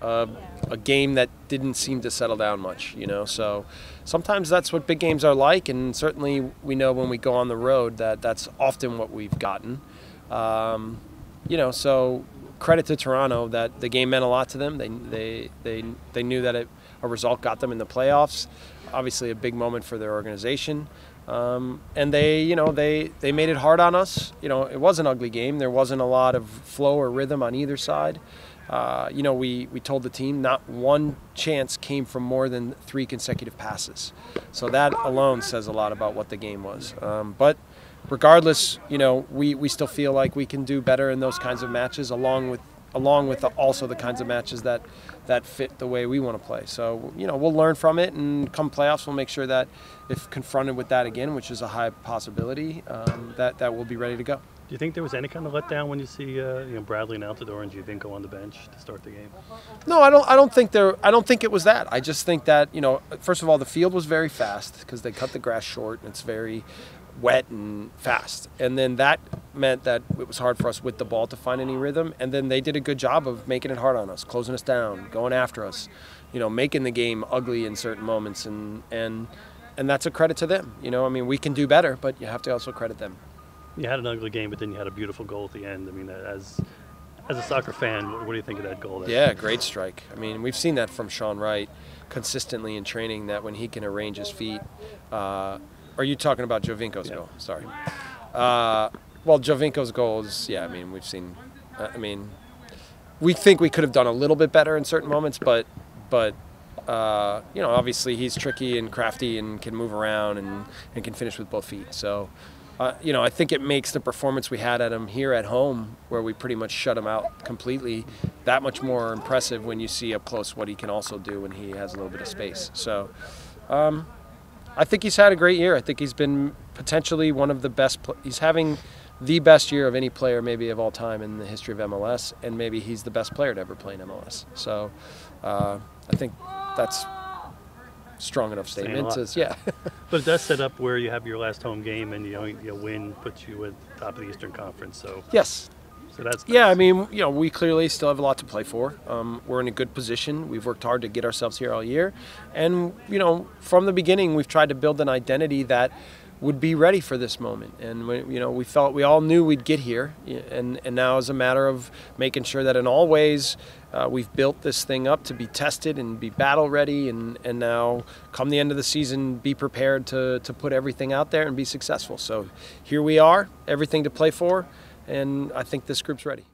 a game that didn't seem to settle down much, you know. So sometimes that's what big games are like, and certainly we know when we go on the road that that's often what we've gotten. You know, so credit to Toronto that the game meant a lot to them. They knew that a result got them in the playoffs. Obviously, a big moment for their organization. And they made it hard on us. You know, it was an ugly game. There wasn't a lot of flow or rhythm on either side. You know, we told the team not one chance came from more than 3 consecutive passes. So that alone says a lot about what the game was. But regardless, you know, we still feel like we can do better in those kinds of matches, along with also the kinds of matches that fit the way we want to play. So, you know, we'll learn from it, and come playoffs, we'll make sure that if confronted with that again, which is a high possibility, that we'll be ready to go. Do you think there was any kind of letdown when you see you know, Bradley and Altidore and Giovinco on the bench to start the game? No, I don't think it was that. I just think that, you know, first of all, the field was very fast because they cut the grass short, and it's very wet and fast. And then that meant that it was hard for us with the ball to find any rhythm. And then they did a good job of making it hard on us, closing us down, going after us, you know, making the game ugly in certain moments. And that's a credit to them. You know, I mean, we can do better, but you have to also credit them. You had an ugly game, but then you had a beautiful goal at the end. I mean, as a soccer fan, what do you think of that goal? Yeah, great strike. I mean, we've seen that from Sean Wright consistently in training, that when he can arrange his feet. Are you talking about Giovinco's goal? Sorry. Well, Giovinco's goal is, yeah, I mean, we've seen, I mean, we think we could have done a little bit better in certain moments, but you know, obviously he's tricky and crafty and can move around and can finish with both feet. So, you know, I think it makes the performance we had at him here at home, where we pretty much shut him out completely, that much more impressive when you see up close what he can also do when he has a little bit of space. So, I think he's had a great year. I think he's been potentially one of the best. He's having the best year of any player maybe of all time in the history of MLS, and maybe he's the best player to ever play in MLS. So I think that's a strong enough statement. Yeah. But it does set up where you have your last home game, and you win, puts you at the top of the Eastern Conference. So yes. So that's nice. Yeah, I mean, you know, we clearly still have a lot to play for. We're in a good position. We've worked hard to get ourselves here all year. And, you know, from the beginning, we've tried to build an identity that would be ready for this moment. And, you know, we all knew we'd get here. And now it's a matter of making sure that in all ways we've built this thing up to be tested and be battle ready. And now, come the end of the season, be prepared to put everything out there and be successful. So here we are, everything to play for. And I think this group's ready.